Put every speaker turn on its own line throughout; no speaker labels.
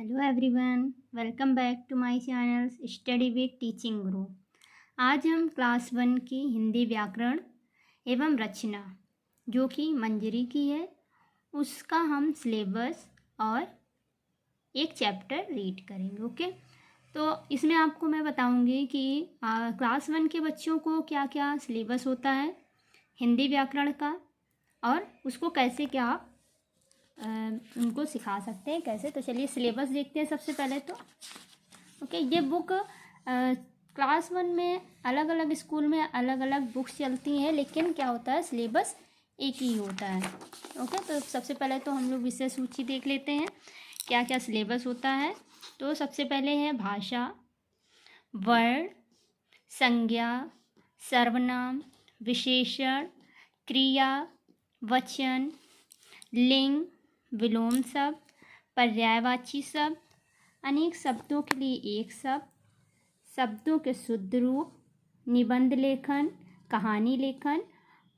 Hello everyone, welcome back to my channel study with teaching Guru. आज हम class 1 की हिंदी व्याकरण एवं रचना जो कि मंजरी की है उसका हम सिलेबस और एक चैप्टर रीड करेंगे। ओके, तो इसमें आपको मैं बताऊंगी कि क्लास 1 के बच्चों को क्या क्या सिलेबस होता है हिंदी व्याकरण का और उसको कैसे क्या उनको सिखा सकते हैं कैसे। तो चलिए सिलेबस देखते हैं सबसे पहले तो। ओके, ये बुक क्लास 1 में अलग अलग स्कूल में अलग अलग बुक्स चलती हैं, लेकिन क्या होता है सिलेबस एक ही होता है। ओके, तो सबसे पहले तो हम लोग विषय सूची देख लेते हैं क्या क्या सिलेबस होता है। तो सबसे पहले है भाषा, वर्ण, संज्ञा, सर्वनाम, विशेषण, क्रिया, वचन, लिंग, विलोम शब्द, पर्यायवाची शब्द, अनेक शब्दों के लिए एक शब्द, शब्दों के शुद्ध रूप, निबंध लेखन, कहानी लेखन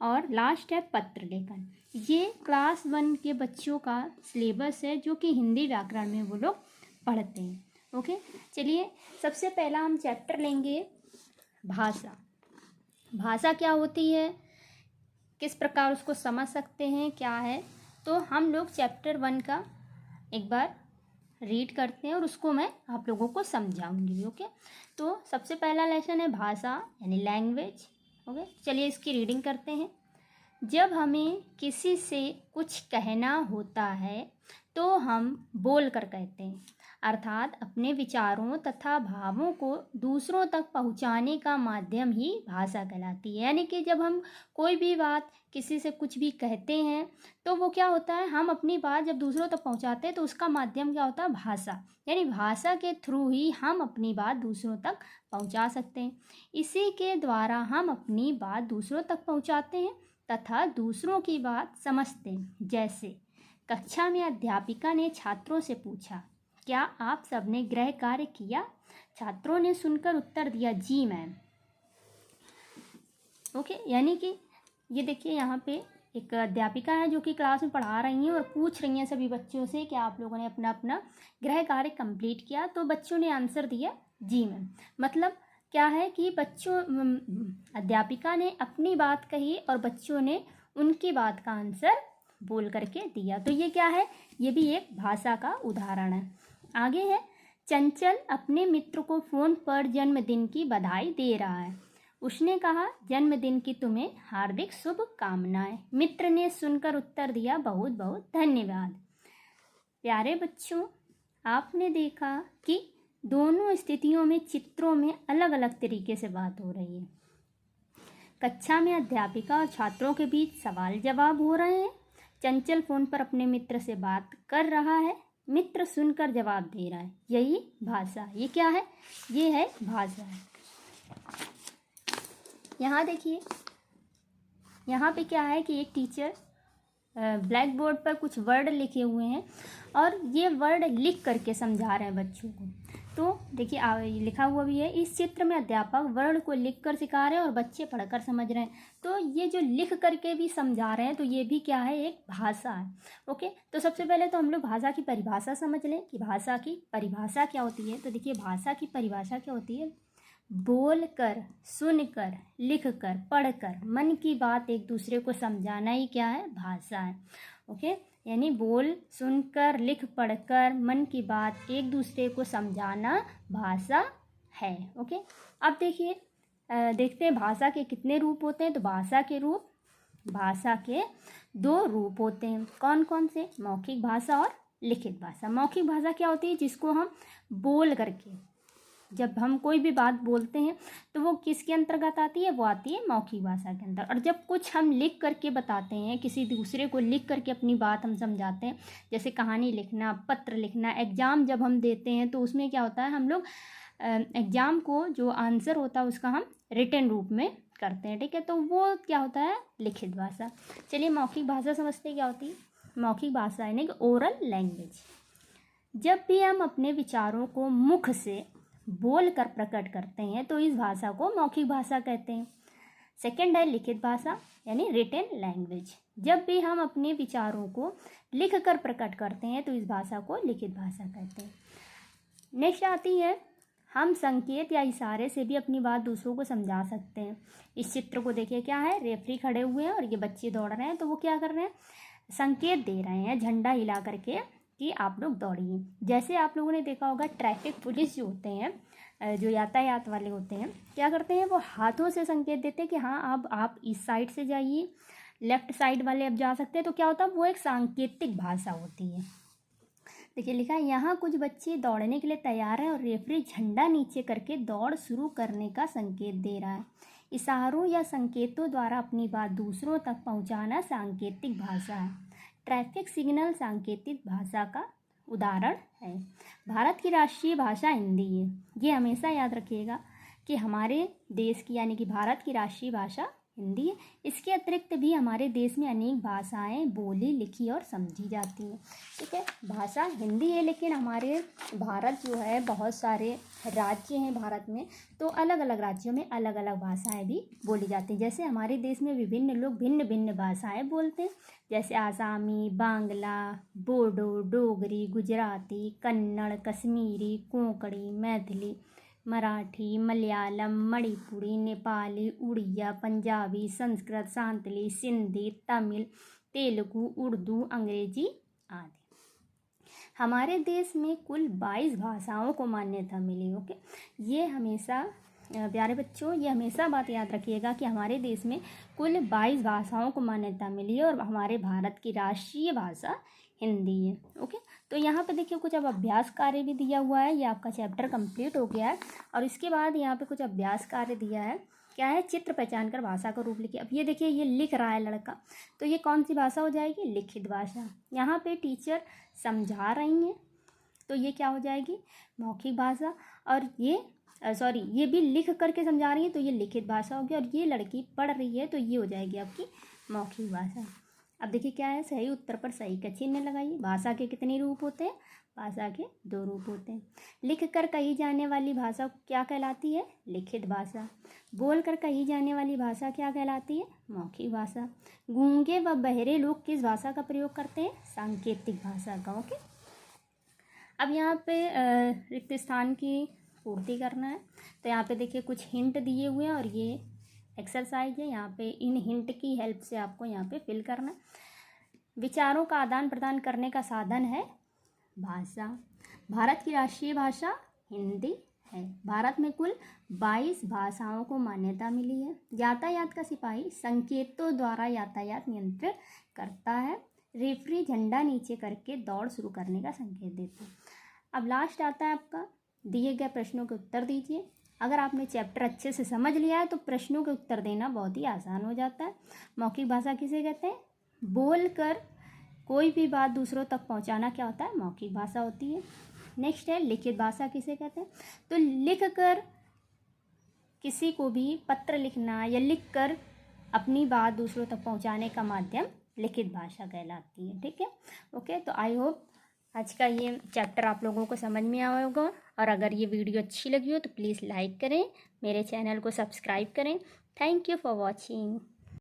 और लास्ट है पत्र लेखन। ये क्लास 1 के बच्चों का सिलेबस है जो कि हिंदी व्याकरण में वो लोग पढ़ते हैं। ओके, चलिए सबसे पहला हम चैप्टर लेंगे भाषा। भाषा क्या होती है, किस प्रकार उसको समझ सकते हैं, क्या है। तो हम लोग चैप्टर 1 का एक बार रीड करते हैं और उसको मैं आप लोगों को समझाऊंगी। ओके, तो सबसे पहला लेसन है भाषा यानी लैंग्वेज। ओके, चलिए इसकी रीडिंग करते हैं। जब हमें किसी से कुछ कहना होता है तो हम बोल कर कहते हैं, अर्थात अपने विचारों तथा भावों को दूसरों तक पहुंचाने का माध्यम ही भाषा कहलाती है। यानी कि जब हम कोई भी बात किसी से कुछ भी कहते हैं तो वो क्या होता है, हम अपनी बात जब दूसरों तक पहुंचाते हैं तो उसका माध्यम क्या होता है, भाषा। यानी भाषा के थ्रू ही हम अपनी बात दूसरों तक पहुंचा सकते हैं। इसी के द्वारा हम अपनी बात दूसरों तक पहुंचाते हैं तथा दूसरों की बात समझते हैं। जैसे कक्षा में अध्यापिका ने छात्रों से पूछा, क्या आप सबने गृह कार्य किया? छात्रों ने सुनकर उत्तर दिया, जी मैम। ओके, यानी कि ये देखिए यहाँ पे एक अध्यापिका है जो कि क्लास में पढ़ा रही हैं और पूछ रही हैं सभी बच्चों से कि आप लोगों ने अपना अपना गृह कार्य कंप्लीट किया। तो बच्चों ने आंसर दिया, जी मैम। मतलब क्या है कि अध्यापिका ने अपनी बात कही और बच्चों ने उनकी बात का आंसर बोल करके दिया। तो ये क्या है, ये भी एक भाषा का उदाहरण है। आगे है, चंचल अपने मित्र को फ़ोन पर जन्मदिन की बधाई दे रहा है। उसने कहा, जन्मदिन की तुम्हें हार्दिक शुभकामनाएं। मित्र ने सुनकर उत्तर दिया, बहुत बहुत धन्यवाद। प्यारे बच्चों, आपने देखा कि दोनों स्थितियों में चित्रों में अलग अलग तरीके से बात हो रही है। कक्षा में अध्यापिका और छात्रों के बीच सवाल जवाब हो रहे हैं। चंचल फोन पर अपने मित्र से बात कर रहा है, मित्र सुनकर जवाब दे रहा है। यही भाषा, ये क्या है, ये है भाषा। यहाँ देखिए, यहाँ पे क्या है कि एक टीचर ब्लैक बोर्ड पर कुछ वर्ड लिखे हुए हैं और ये वर्ड लिख करके समझा रहे हैं बच्चों को। तो देखिए लिखा हुआ भी है, इस चित्र में अध्यापक वर्ड को लिख कर सिखा रहे हैं और बच्चे पढ़कर समझ रहे हैं। तो ये जो लिख करके भी समझा रहे हैं तो ये भी क्या है, एक भाषा है। ओके, तो सबसे पहले तो हम लोग भाषा की परिभाषा समझ लें कि भाषा की परिभाषा क्या होती है। तो देखिए भाषा की परिभाषा क्या होती है, बोल कर, सुन कर, लिख कर, पढ़ कर मन की बात एक दूसरे को समझाना ही क्या है, भाषा है। ओके, यानी बोल, सुनकर, लिख पढ़कर मन की बात एक दूसरे को समझाना भाषा है। ओके, अब देखिए देखते हैं भाषा के कितने रूप होते हैं। तो भाषा के 2 रूप होते हैं। कौन कौन से, मौखिक भाषा और लिखित भाषा। मौखिक भाषा क्या होती है, जिसको हम बोल करके, जब हम कोई भी बात बोलते हैं तो वो किसके अंतर्गत आती है, वो आती है मौखिक भाषा के अंदर। और जब कुछ हम लिख करके बताते हैं, किसी दूसरे को लिख करके अपनी बात हम समझाते हैं, जैसे कहानी लिखना, पत्र लिखना, एग्ज़ाम जब हम देते हैं तो उसमें क्या होता है, हम लोग एग्ज़ाम को जो आंसर होता है उसका हम रिटन रूप में करते हैं। ठीक है, तो वो क्या होता है, लिखित भाषा। चलिए मौखिक भाषा समझते हैं क्या होती है। मौखिक भाषा यानी कि ओरल लैंग्वेज। जब भी हम अपने विचारों को मुख से बोल कर प्रकट करते हैं तो इस भाषा को मौखिक भाषा कहते हैं। सेकंड है लिखित भाषा यानी रिटन लैंग्वेज। जब भी हम अपने विचारों को लिख कर प्रकट करते हैं तो इस भाषा को लिखित भाषा कहते हैं। नेक्स्ट आती है हम संकेत या इशारे से भी अपनी बात दूसरों को समझा सकते हैं। इस चित्र को देखिए, क्या है, रेफरी खड़े हुए हैं और ये बच्चे दौड़ रहे हैं, तो वो क्या कर रहे हैं, संकेत दे रहे हैं झंडा हिला करके कि आप लोग दौड़िए। जैसे आप लोगों ने देखा होगा ट्रैफिक पुलिस जो होते हैं, जो यातायात वाले होते हैं, क्या करते हैं, वो हाथों से संकेत देते हैं कि हाँ अब आप इस साइड से जाइए, लेफ्ट साइड वाले अब जा सकते हैं। तो क्या होता है, वो एक सांकेतिक भाषा होती है। देखिए लिखा है यहाँ कुछ बच्चे दौड़ने के लिए तैयार हैं और रेफरी झंडा नीचे करके दौड़ शुरू करने का संकेत दे रहा है। इशारों या संकेतों द्वारा अपनी बात दूसरों तक पहुंचाना सांकेतिक भाषा है। ट्रैफिक सिग्नल सांकेतिक भाषा का उदाहरण है। भारत की राष्ट्रीय भाषा हिंदी है। ये हमेशा याद रखिएगा कि हमारे देश की यानी कि भारत की राष्ट्रीय भाषा हिंदी है। इसके अतिरिक्त भी हमारे देश में अनेक भाषाएं बोली, लिखी और समझी जाती हैं। ठीक है, भाषा हिंदी है, लेकिन हमारे भारत जो है बहुत सारे राज्य हैं भारत में, तो अलग अलग राज्यों में अलग अलग भाषाएं भी बोली जाती हैं। जैसे हमारे देश में विभिन्न लोग भिन्न भिन्न भाषाएं बोलते हैं, जैसे आसामी, बांग्ला, बोडो, डोगरी, गुजराती, कन्नड़, कश्मीरी, कोंकणी, मैथिली, मराठी, मलयालम, मणिपुरी, नेपाली, उड़िया, पंजाबी, संस्कृत, सांतली, सिंधी, तमिल, तेलुगु, उर्दू, अंग्रेजी आदि। हमारे देश में कुल 22 भाषाओं को मान्यता मिली। ओके, ये हमेशा प्यारे बच्चों, ये हमेशा बात याद रखिएगा कि हमारे देश में कुल 22 भाषाओं को मान्यता मिली है और हमारे भारत की राष्ट्रीय भाषा हिंदी है। ओके, तो यहाँ पे देखिए कुछ अब अभ्यास कार्य भी दिया हुआ है। ये आपका चैप्टर कंप्लीट हो गया है और इसके बाद यहाँ पे कुछ अभ्यास कार्य दिया है। क्या है, चित्र पहचान कर भाषा का रूप लिखिए। अब ये देखिए ये लिख रहा है लड़का, तो ये कौन सी भाषा हो जाएगी, लिखित भाषा। यहाँ पे टीचर समझा रही हैं तो ये क्या हो जाएगी, मौखिक भाषा। और ये ये भी लिख करके समझा रही है तो ये लिखित भाषा होगी। और ये लड़की पढ़ रही है तो ये हो जाएगी आपकी मौखिक भाषा। अब देखिए क्या है, सही उत्तर पर सही का चिन्ह लगाइए। भाषा के कितने रूप होते हैं, भाषा के 2 रूप होते हैं। लिख कर कही जाने वाली भाषा क्या कहलाती है, लिखित भाषा। बोल कर कही जाने वाली भाषा क्या कहलाती है, मौखिक भाषा। गूंगे व बहरे लोग किस भाषा का प्रयोग करते हैं, सांकेतिक भाषा का। ओके, अब यहाँ पे रिक्त स्थान की पूर्ति करना है। तो यहाँ पे देखिए कुछ हिंट दिए हुए हैं और ये एक्सरसाइज है। यहाँ पे इन हिंट की हेल्प से आपको यहाँ पे फिल करना है। विचारों का आदान प्रदान करने का साधन है भाषा। भारत की राष्ट्रीय भाषा हिंदी है। भारत में कुल 22 भाषाओं को मान्यता मिली है। यातायात का सिपाही संकेतों द्वारा यातायात नियंत्रित करता है। रेफरी झंडा नीचे करके दौड़ शुरू करने का संकेत देते हैं। अब लास्ट आता है आपका, दिए गए प्रश्नों के उत्तर दीजिए। अगर आपने चैप्टर अच्छे से समझ लिया है तो प्रश्नों के उत्तर देना बहुत ही आसान हो जाता है। मौखिक भाषा किसे कहते हैं, बोल कर कोई भी बात दूसरों तक पहुंचाना क्या होता है, मौखिक भाषा होती है। नेक्स्ट है लिखित भाषा किसे कहते हैं, तो लिख कर किसी को भी पत्र लिखना या लिख कर अपनी बात दूसरों तक पहुंचाने का माध्यम लिखित भाषा कहलाती है। ठीक है, ओके, तो आई होप आज का ये चैप्टर आप लोगों को समझ में आया होगा। और अगर ये वीडियो अच्छी लगी हो तो प्लीज़ लाइक करें, मेरे चैनल को सब्सक्राइब करें। Thank you for watching.